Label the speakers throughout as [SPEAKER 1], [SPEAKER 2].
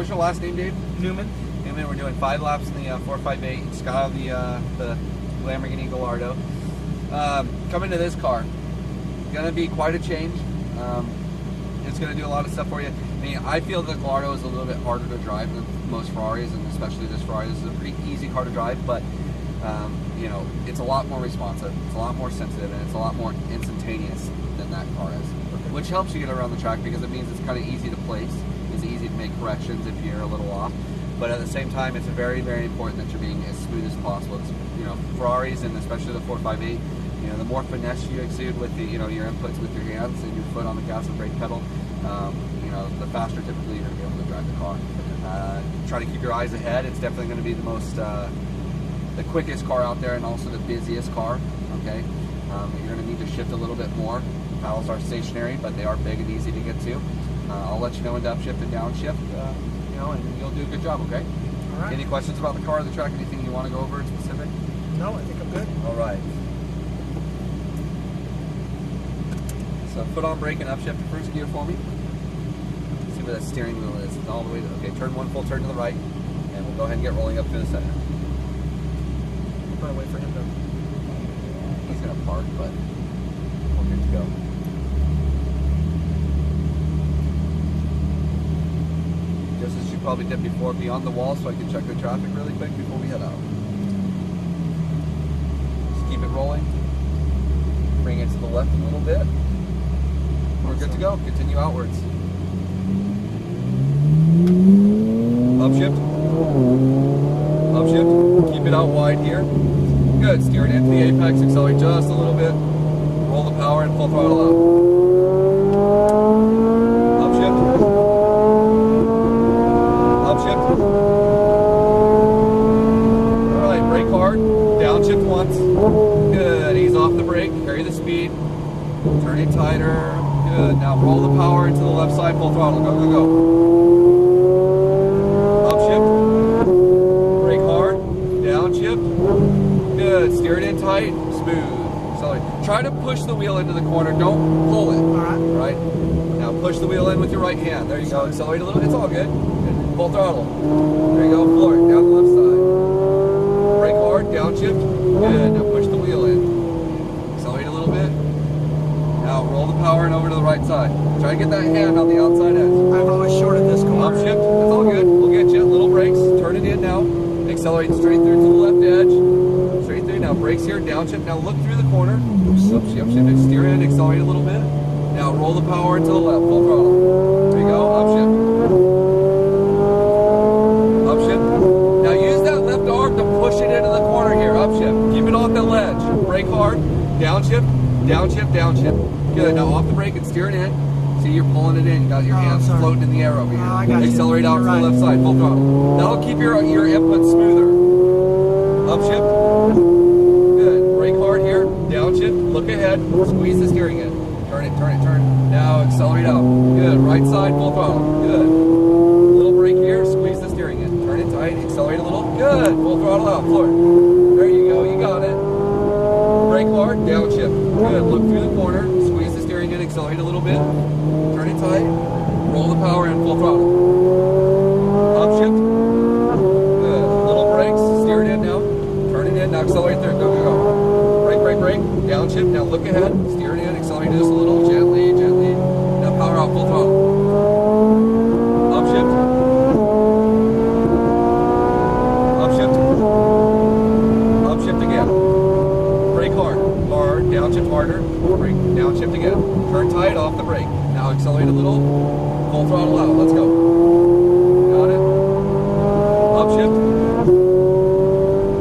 [SPEAKER 1] was your last name, Dave?
[SPEAKER 2] Newman.
[SPEAKER 1] Newman. We're doing 5 laps in the 458. Just got out of the Lamborghini Gallardo. Coming to this car, gonna be quite a change. It's gonna do a lot of stuff for you. I mean, I feel the Gallardo is a little bit harder to drive than most Ferraris, and especially this Ferrari. This is a pretty easy car to drive, but you know, it's a lot more responsive, it's a lot more sensitive, and it's a lot more instantaneous than that car is. Which helps you get around the track because it means it's kind of easy to place. It's easy to make corrections if you're a little off. But at the same time, it's very, very important that you're being as smooth as possible. It's, you know, Ferraris, and especially the 458, you know, the more finesse you exude with the, you know, your inputs with your hands and your foot on the gas and brake pedal, you know, the faster typically you're going to be able to drive the car. Try to keep your eyes ahead. It's definitely going to be the most, the quickest car out there, and also the busiest car. Okay, you're going to need to shift a little bit more. Paddles are stationary, but they are big and easy to get to. I'll let you know when to upshift and downshift, you know, and you'll do a good job. Okay.
[SPEAKER 2] All right.
[SPEAKER 1] Any questions about the car or the track? Anything you want to go over in specific?
[SPEAKER 2] No, I think I'm good.
[SPEAKER 1] All right. So foot on brake and upshift to first gear for me. See where that steering wheel is. It's all the way to, okay, turn one full turn to the right, and we'll go ahead and get rolling up through the center.
[SPEAKER 2] We'll probably wait for him to...
[SPEAKER 1] He's going to park, but we're good to go. Just as you probably did before, be on the wall so I can check the traffic really quick before we head out. Just keep it rolling. Bring it to the left a little bit. We're good to go. Continue outwards. Upshift. Upshift. Keep it out wide here. Good. Steer it into the apex. Accelerate just a little bit. Roll the power and full throttle out. Upshift. Upshift. Alright, brake hard. Downshift once. Good. Ease off the brake. Carry the speed. Turn it tighter. Good. Now roll the power into the left side. Full throttle. Go, go, go. Upshift. Brake hard. Downshift. Good. Steer it in tight. Smooth. Accelerate. Try to push the wheel into the corner. Don't pull it. Alright? Now push the wheel in with your right hand. There you go. Accelerate a little. It's all good. Full throttle. There you go. Floor it. Down the left side. Brake hard. Downshift. Good. Now push the wheel in. Accelerate a little bit. Now roll the power and over to the right side. Try to get that hand on the outside edge.
[SPEAKER 2] I've always shorted this corner.
[SPEAKER 1] Upshift. That's all good. We'll get you. Little brakes. Turn it in now. Accelerate straight through to the left edge. Straight through. Now brakes here. Downshift. Now look through the corner. Upshift. Steer in. Accelerate a little bit. Now roll the power into the left. Full throttle. There you go. Upshift. Upshift. Now use that left arm to push it into the corner here. Upshift. Keep it on the ledge. Brake hard. Downshift. Downshift. Downshift. Good. Now off the brake and steer it in. See, you're pulling it in. You got your hands floating in the air over here.
[SPEAKER 2] I got
[SPEAKER 1] Accelerate
[SPEAKER 2] you.
[SPEAKER 1] out to the left side. Full throttle. That'll keep your input smoother. Upshift. Good. Brake hard here. Downshift. Look ahead. Squeeze the steering in. Turn it, turn it, turn. Now accelerate out. Good. Right side. Full throttle. Good. Little brake here. Squeeze the steering in. Turn it tight. Accelerate a little. Good. Full throttle out. Floor. There you go. You got it. Brake hard. Downshift. Good. Look through the corner. Squeeze the steering in. Accelerate a little bit. Turn it tight. Roll the power in. Full throttle. Upshift. Good. Little brakes. Steer it in now. Turn it in. Now accelerate there. Go, go, go. Brake, brake, brake. Downshift. Now look ahead. Steer it in. Accelerate just a little. Gently, gently. Now power out. Full throttle. Upshift. Upshift. Upshift again. Brake hard. Hard. Downshift harder. Brake. Downshift again. Turn tight off the brake. Now accelerate a little. Full throttle out. Let's go. Got it. Upshift.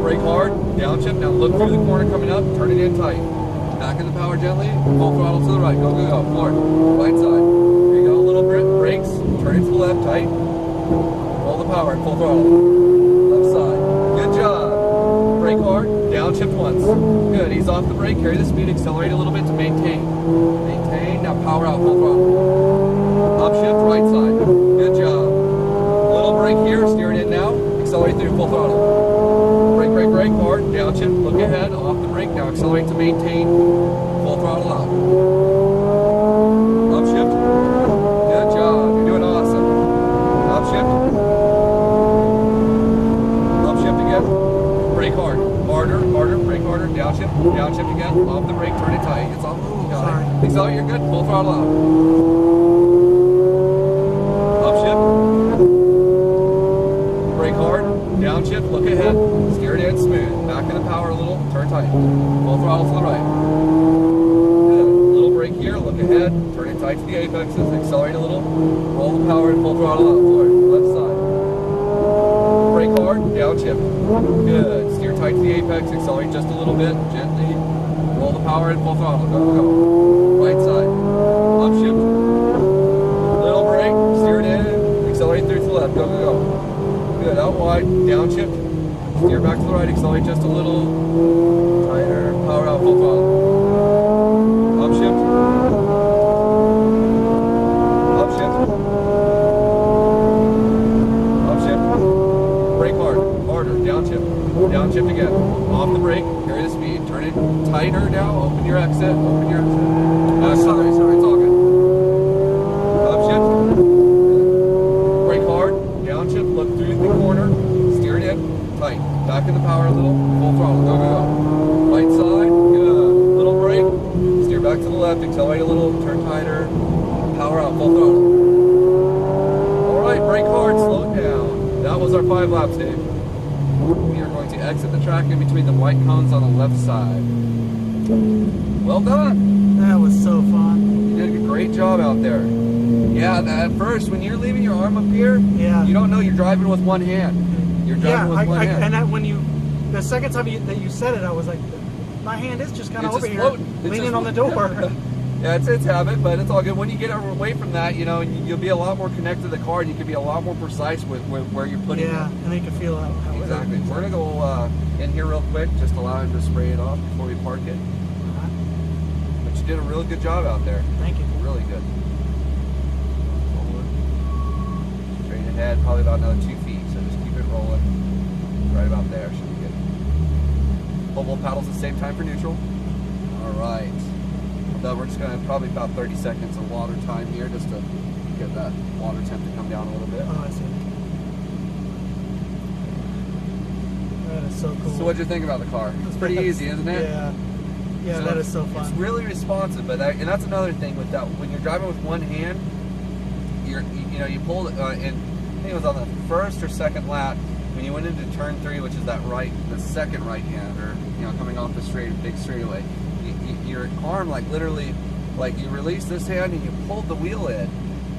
[SPEAKER 1] Brake hard. Downshift. Now look through the corner coming up. Turn it in tight. Back in the power gently. Full throttle to the right. Go, go, go. Floor. Right side. There you go. Little brakes. Turn it to the left. Tight. Roll the power. Full throttle. Left side. Good job. Brake hard. Downshift once. Good. Ease off the brake. Carry the speed. Accelerate a little bit to maintain. Maintain. Now power out. Full throttle. Upshift. Right side. Good job. Little brake here. Steer it in now. Accelerate through. Full throttle. Brake, brake, brake. Hard. Downshift. Look ahead. Off the brake. Now accelerate to maintain. Full throttle out. Upshift. Good job. You're doing awesome. Upshift. Downshift again. Off the brake, turn it tight. It's off.
[SPEAKER 2] Sorry.
[SPEAKER 1] Accelerate, you're good. Full throttle out. Upshift. Brake hard. Downshift. Look ahead. Steer it in smooth. Back in the power a little. Turn tight. Full throttle to the right. Good. Little brake here. Look ahead. Turn it tight to the apexes. Accelerate a little. Roll the power and full throttle out. Forward. Left side. Brake hard. Downshift. Good. Steer tight to the apex. Accelerate just a little bit. Gently. Roll the power and full throttle. Go, go, go. Right side. Upshift. Little brake. Steer it in. Accelerate through to the left. Go, go, go. Good. Out wide. Downshift. Steer back to the right. Accelerate just a little. Tighter. Power out. Full throttle. Upshift. Upshift. Upshift. Brake hard. Harder. Downshift. Downshift again. Off the brake. Carry the speed. Turn it tighter now. Open your exit. Open your exit. Sorry. It's all good. Upshift. Brake hard. Downshift. Look through the corner. Steer it in. Tight. Back in the power a little. Full throttle. Go, go, go. Right side. Good. Little brake. Steer back to the left. Accelerate a little. Turn tighter. Power out. Full throttle. Alright. Brake hard. Slow it down. That was our 5 laps, Dave. We are going to exit the track in between the white cones on the left side. Well done.
[SPEAKER 2] That was so fun.
[SPEAKER 1] You did a great job out there. Yeah, at first, when you're leaving your arm up here,
[SPEAKER 2] Yeah.
[SPEAKER 1] you don't know you're driving with one hand. You're driving with one hand.
[SPEAKER 2] And that when the second time that you said it, I was like, my hand is just kind of
[SPEAKER 1] It's
[SPEAKER 2] over
[SPEAKER 1] just
[SPEAKER 2] here,
[SPEAKER 1] floating. It's
[SPEAKER 2] leaning
[SPEAKER 1] just
[SPEAKER 2] on the door.
[SPEAKER 1] Yeah, it's habit, but it's all good. When you get away from that, you know, you'll be a lot more connected to the car, and you can be a lot more precise with where you're putting
[SPEAKER 2] Yeah,
[SPEAKER 1] it.
[SPEAKER 2] and then you can feel how
[SPEAKER 1] Exactly. We're gonna go in here real quick, just allow him to spray it off before we park it. But you did a really good job out there.
[SPEAKER 2] Thank you.
[SPEAKER 1] Really good. Forward. Straight ahead, probably about another 2 feet. So just keep it rolling. Right about there, should be good. Pull both paddles at the same time for neutral. All right. So we're just gonna probably about 30 seconds of water time here, just to get that water temp to come down a little bit.
[SPEAKER 2] Oh, I see. That is so cool.
[SPEAKER 1] So what'd you think about the car? It's pretty easy, isn't it?
[SPEAKER 2] Yeah. Yeah,
[SPEAKER 1] So
[SPEAKER 2] that is so fun.
[SPEAKER 1] It's really responsive, but and that's another thing with that. When you're driving with one hand, you pull it, and I think it was on the first or second lap when you went into turn 3, which is the second right hand, or coming off the big straightaway. Your arm literally, you release this hand and you pulled the wheel in,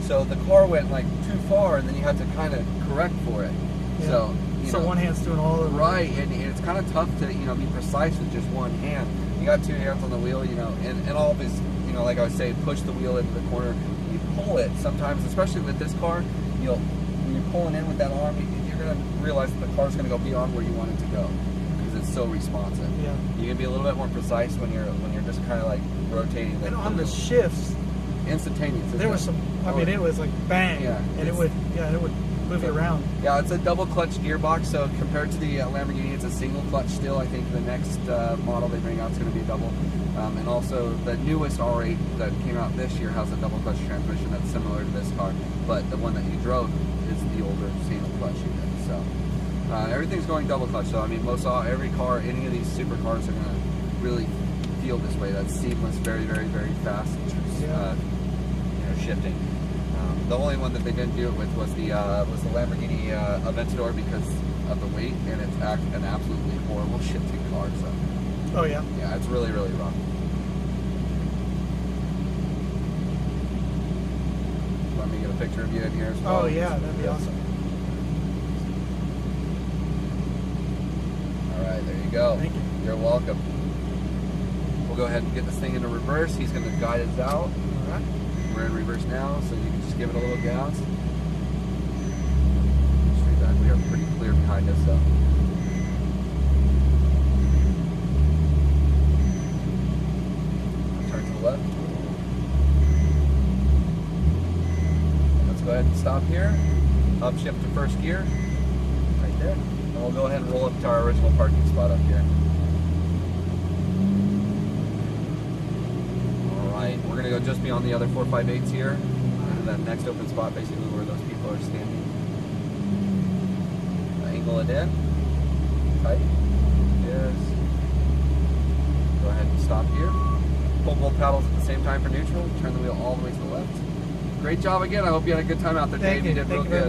[SPEAKER 1] so the car went too far, and then you had to kind of correct for it.
[SPEAKER 2] Yeah. So one hand's doing all of it.
[SPEAKER 1] Right, and it's kind of tough to be precise with just one hand. You got 2 hands on the wheel, and all of this, like I was saying, push the wheel into the corner. You pull it sometimes, especially with this car. When you're pulling in with that arm, you're gonna realize that the car's gonna go beyond where you want it to go because it's so responsive.
[SPEAKER 2] Yeah.
[SPEAKER 1] You can be a little bit more precise when you're just kind of rotating.
[SPEAKER 2] And on the shifts,
[SPEAKER 1] instantaneous.
[SPEAKER 2] there was some. I mean, it was like bang,
[SPEAKER 1] Yeah,
[SPEAKER 2] and it would move you around.
[SPEAKER 1] Yeah, it's a double clutch gearbox, so compared to the Lamborghini, it's a single clutch still. I think the next model they bring out is going to be a double. And also the newest R8 that came out this year has a double clutch transmission that's similar to this car, but the one that you drove is the older single clutch unit. So everything's going double clutch. So I mean, every car, any of these supercars are going to really feel this way. That's seamless, very, very, very fast shifting. The only one that they didn't do it with was the Lamborghini Aventador because of the weight, and it's an absolutely horrible shifting car. So
[SPEAKER 2] Oh yeah.
[SPEAKER 1] yeah, it's really, really rough. Let me get a picture of you in here as well.
[SPEAKER 2] Oh yeah, that'd be awesome.
[SPEAKER 1] All right, there you go.
[SPEAKER 2] Thank you.
[SPEAKER 1] You're welcome. We'll go ahead and get this thing into reverse. He's going to guide us out.
[SPEAKER 2] All right.
[SPEAKER 1] We're in reverse now, so you can just give it a little gas. Straight back. We are pretty clear behind us, so. Turn to the left. Let's go ahead and stop here. Upshift to first gear. Right there. And we'll go ahead and roll up to our original parking spot up here. We're going to go just beyond the other 458s here, and that next open spot, basically where those people are standing. Angle it in. Tight. Yes. stop here. Pull both paddles at the same time for neutral. Turn the wheel all the way to the left. Great job again. I hope you had a good time out there,
[SPEAKER 2] Thank
[SPEAKER 1] Dave. You
[SPEAKER 2] you.
[SPEAKER 1] did
[SPEAKER 2] Thank
[SPEAKER 1] real
[SPEAKER 2] you very
[SPEAKER 1] good.